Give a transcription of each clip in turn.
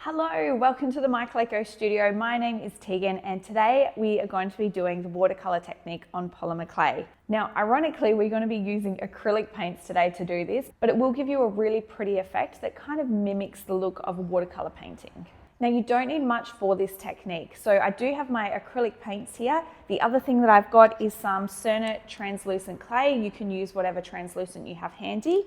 Hello, welcome to the MyClayCo studio. My name is Tegan and today we are going to be doing the watercolor technique on polymer clay. Now, ironically, we're going to be using acrylic paints today to do this, but it will give you a really pretty effect that kind of mimics the look of a watercolor painting. Now, you don't need much for this technique. So I do have my acrylic paints here. The other thing that I've got is some Cernit translucent clay. You can use whatever translucent you have handy.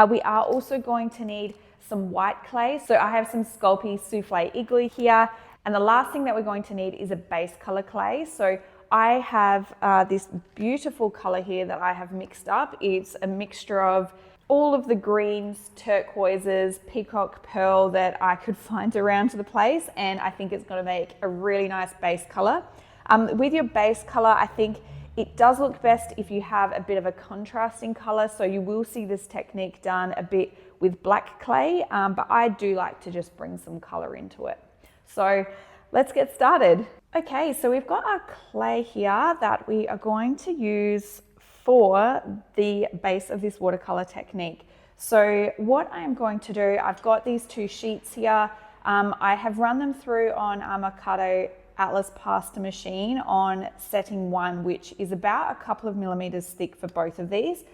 We are also going to need some white clay. So I have some Sculpey souffle igloo here. And the last thing that we're going to need is a base color clay. So I have this beautiful color here that I have mixed up. It's a mixture of all of the greens, turquoises, peacock pearl that I could find around the place. And I think it's going to make a really nice base color. With your base color, I think it does look best if you have a bit of a contrasting color. So you will see this technique done a bit with black clay, but I do like to just bring some color into it. So let's get started. Okay, so we've got our clay here that we are going to use for the base of this watercolor technique. So what I'm going to do, I've got these two sheets here. I have run them through on our MyClayCo Atlas pasta machine on setting 1, which is about a couple of millimeters thick for both of these.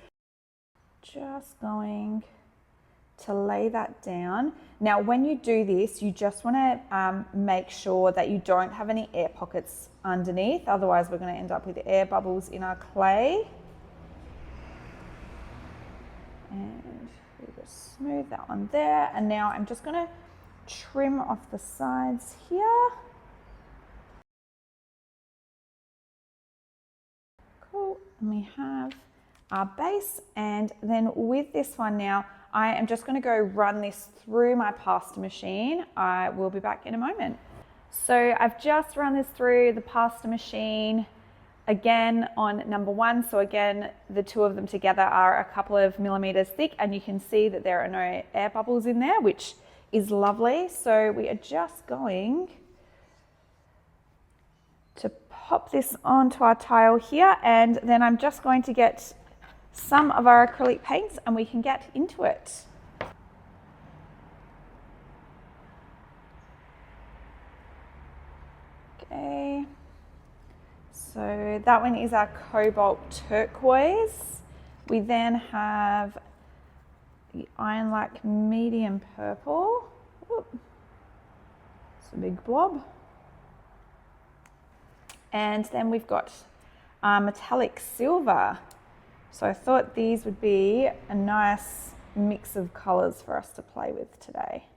Just going to lay that down. Now, when you do this, you just want to make sure that you don't have any air pockets underneath. Otherwise, we're going to end up with air bubbles in our clay. And we'll just smooth that one there. And now I'm just going to trim off the sides here. Cool. And we have our base. And then with this one now, I am just going to go run this through my pasta machine. I will be back in a moment. So I've just run this through the pasta machine again on number 1. So again, the two of them together are a couple of millimeters thick, and you can see that there are no air bubbles in there, which is lovely. So we are just going to pop this onto our tile here, and then I'm just going to get some of our acrylic paints and we can get into it. Okay, so that one is our cobalt turquoise. We then have the iron-like medium purple. Whoop. It's a big blob. And then we've got metallic silver. So I thought these would be a nice mix of colors for us to play with today.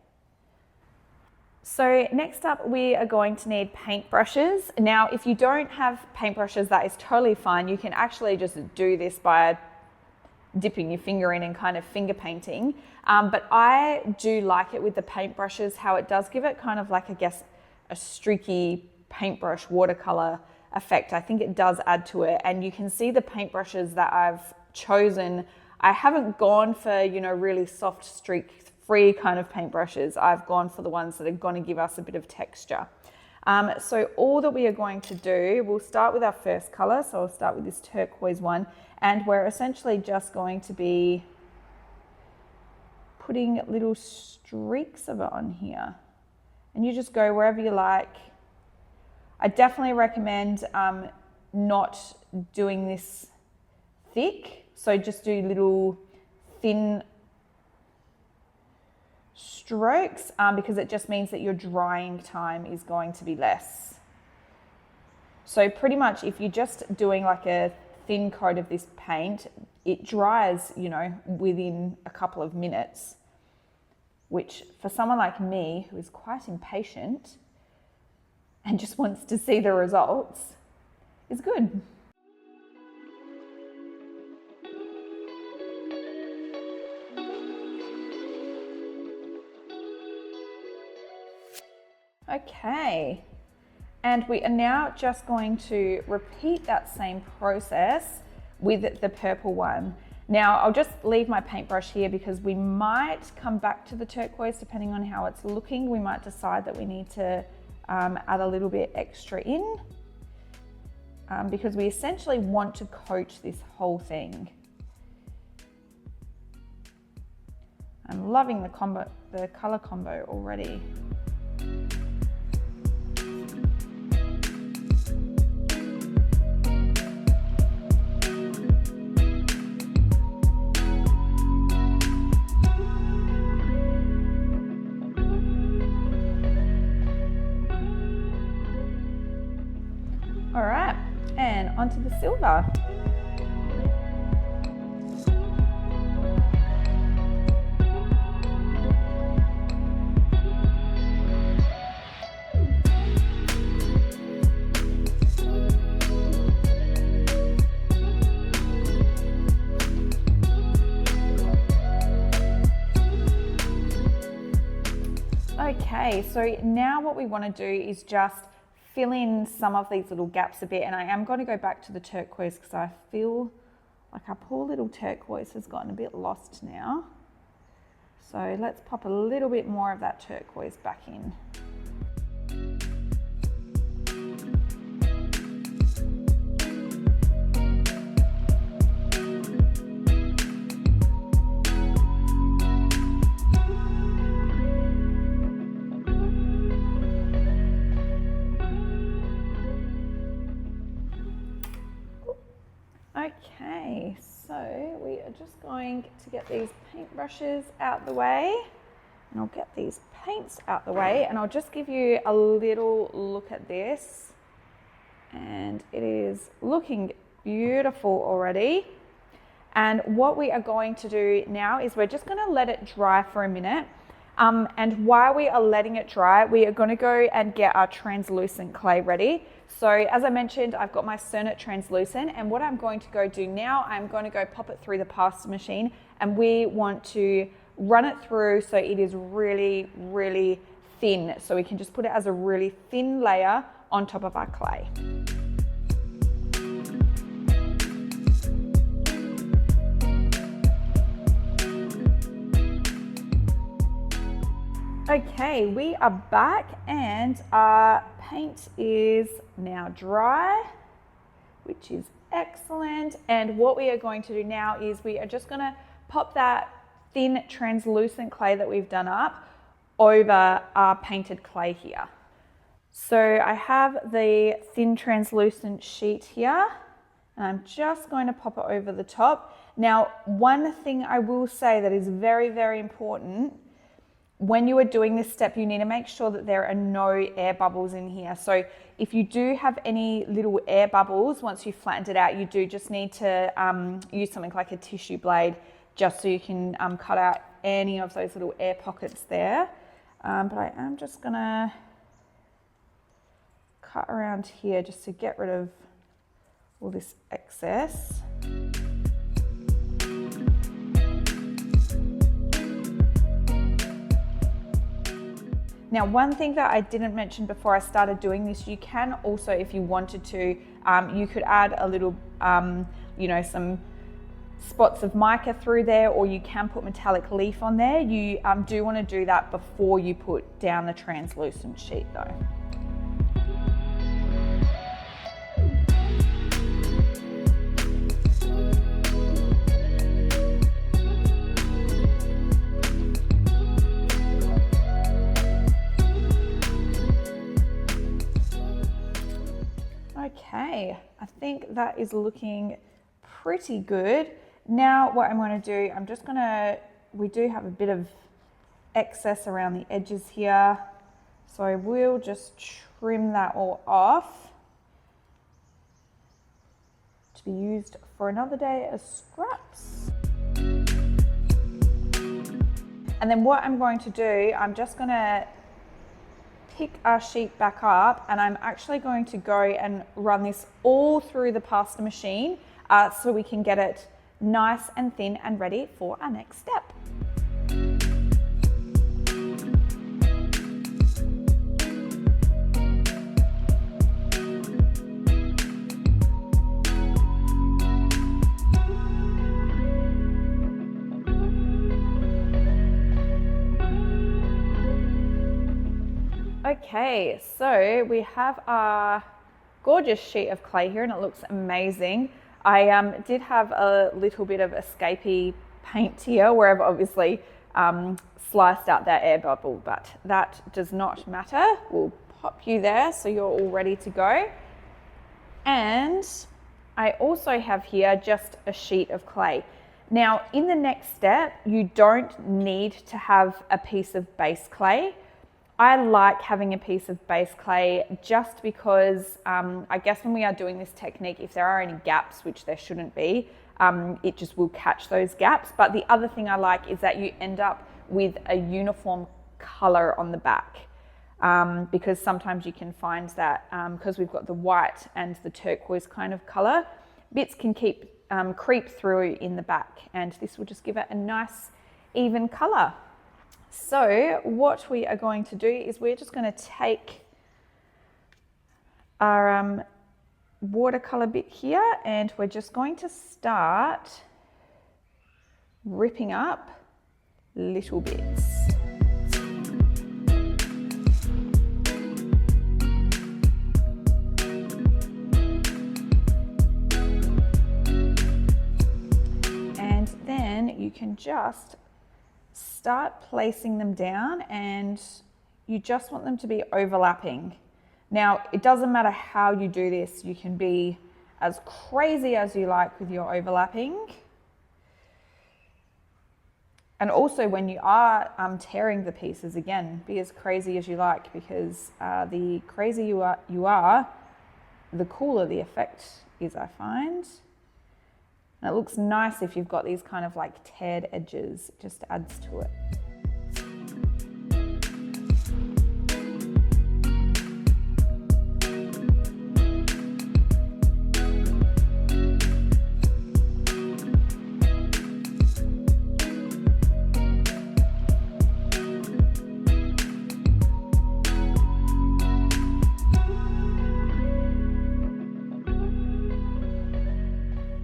So next up, we are going to need paintbrushes. Now, if you don't have paintbrushes, that is totally fine. You can actually just do this by dipping your finger in and kind of finger painting. But I do like it with the paintbrushes, how it does give it kind of like, I guess, a streaky paintbrush watercolor effect. I think it does add to it, and you can see the paintbrushes that I've chosen. I haven't gone for, you know, really soft streak free kind of paintbrushes. I've gone for the ones that are going to give us a bit of texture. So all that we are going to do, we'll start with our first color. So I'll start with this turquoise one, and we're essentially just going to be putting little streaks of it on here, and you just go wherever you like. I definitely recommend not doing this thick, so just do little thin strokes because it just means that your drying time is going to be less. So pretty much if you're just doing like a thin coat of this paint, it dries, you know, within a couple of minutes, which for someone like me who is quite impatient and just wants to see the results, is good. Okay, and we are now just going to repeat that same process with the purple one. Now, I'll just leave my paintbrush here because we might come back to the turquoise depending on how it's looking. We might decide that we need to add a little bit extra in because we essentially want to coat this whole thing. I'm loving the color combo already. onto the silver. Okay, so now what we want to do is just fill in some of these little gaps a bit, and I am going to go back to the turquoise because I feel like our poor little turquoise has gotten a bit lost now. So let's pop a little bit more of that turquoise back in. Okay, so we are just going to get these paintbrushes out the way, and I'll get these paints out the way, and I'll just give you a little look at this, and it is looking beautiful already. And what we are going to do now is we're just going to let it dry for a minute, and while we are letting it dry, we are going to go and get our translucent clay ready. So as I mentioned, I've got my Cernit translucent, and what I'm going to go do now, I'm going to go pop it through the pasta machine, and we want to run it through so it is really, really thin. So we can just put it as a really thin layer on top of our clay. Okay, we are back, and our paint is now dry, which is excellent. And what we are going to do now is we are just going to pop that thin translucent clay that we've done up over our painted clay here. So I have the thin translucent sheet here, and I'm just going to pop it over the top. Now, one thing I will say that is very, very important: when you are doing this step, you need to make sure that there are no air bubbles in here. So if you do have any little air bubbles, once you've flattened it out, you do just need to use something like a tissue blade, just so you can cut out any of those little air pockets there. But I am just gonna cut around here just to get rid of all this excess. Now, one thing that I didn't mention before I started doing this, you can also, if you wanted to, you could add a little, some spots of mica through there, or you can put metallic leaf on there. You do want to do that before you put down the translucent sheet though. Okay, I think that is looking pretty good. Now what I'm going to do, we do have a bit of excess around the edges here, so I will just trim that all off to be used for another day as scraps. And then what I'm going to do, I'm just going to pick our sheet back up, and I'm actually going to go and run this all through the pasta machine so we can get it nice and thin and ready for our next step. Okay, so we have our gorgeous sheet of clay here, and it looks amazing. I did have a little bit of Sculpey paint here where I've obviously sliced out that air bubble, but that does not matter. We'll pop you there so you're all ready to go. And I also have here just a sheet of clay. Now, in the next step, you don't need to have a piece of base clay. I like having a piece of base clay just because I guess when we are doing this technique, if there are any gaps, which there shouldn't be, it just will catch those gaps. But the other thing I like is that you end up with a uniform color on the back, because sometimes you can find that because we've got the white and the turquoise kind of color, bits can creep through in the back, and this will just give it a nice even color. So what we are going to do is we're just going to take our watercolor bit here, and we're just going to start ripping up little bits. And then you can just start placing them down, and you just want them to be overlapping. Now, it doesn't matter how you do this. You can be as crazy as you like with your overlapping. And also when you are tearing the pieces, again, be as crazy as you like, because the crazier you are, the cooler the effect is, I find. And it looks nice if you've got these kind of like teared edges, it just adds to it.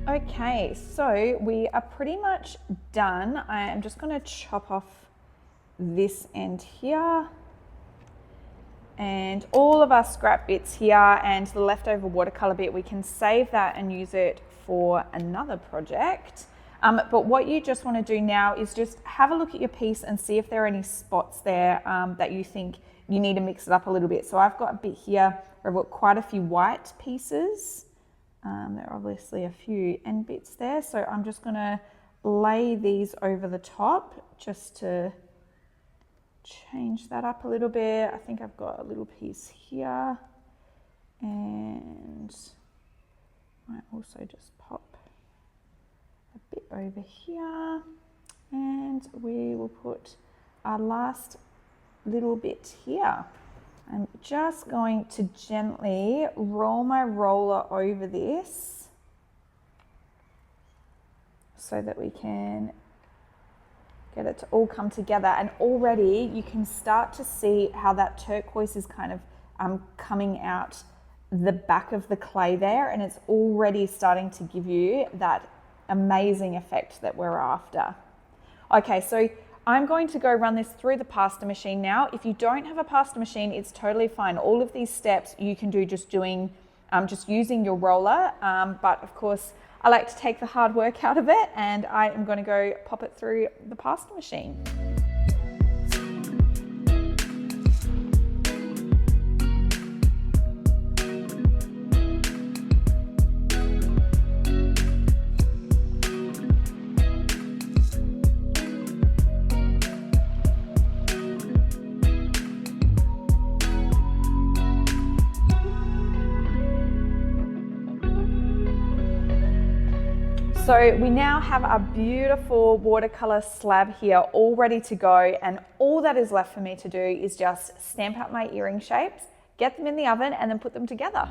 Okay, so we are pretty much done. I am just going to chop off this end here, and all of our scrap bits here and the leftover watercolor bit, we can save that and use it for another project. But what you just want to do now is just have a look at your piece and see if there are any spots there that you think you need to mix it up a little bit. So I've got a bit here where I've got quite a few white pieces. There are obviously a few end bits there, so I'm just going to lay these over the top just to change that up a little bit. I think I've got a little piece here, and might also just pop a bit over here, and we will put our last little bit here. I'm just going to gently roll my roller over this so that we can get it to all come together. And already you can start to see how that turquoise is kind of coming out the back of the clay there, and it's already starting to give you that amazing effect that we're after. Okay, so I'm going to go run this through the pasta machine now. If you don't have a pasta machine, it's totally fine. All of these steps you can do just using your roller. But of course, I like to take the hard work out of it, and I am going to go pop it through the pasta machine. So we now have our beautiful watercolor slab here all ready to go, and all that is left for me to do is just stamp out my earring shapes, get them in the oven, and then put them together.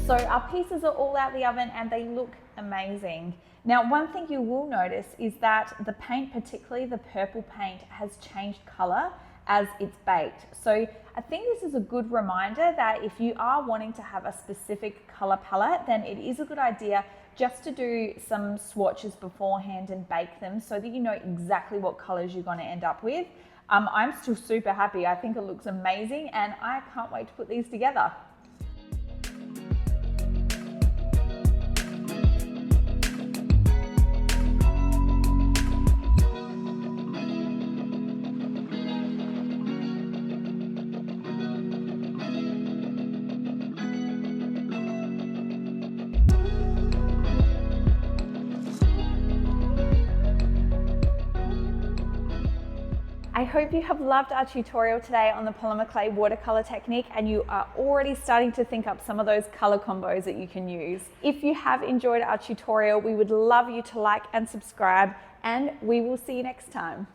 So our pieces are all out the oven and they look amazing. Now, one thing you will notice is that the paint, particularly the purple paint, has changed color as it's baked. So I think this is a good reminder that if you are wanting to have a specific color palette, then it is a good idea just to do some swatches beforehand and bake them so that you know exactly what colors you're going to end up with. I'm still super happy. I think it looks amazing and I can't wait to put these together. I hope you have loved our tutorial today on the Polymer Clay Watercolor Technique and you are already starting to think up some of those color combos that you can use. If you have enjoyed our tutorial, we would love you to like and subscribe, and we will see you next time.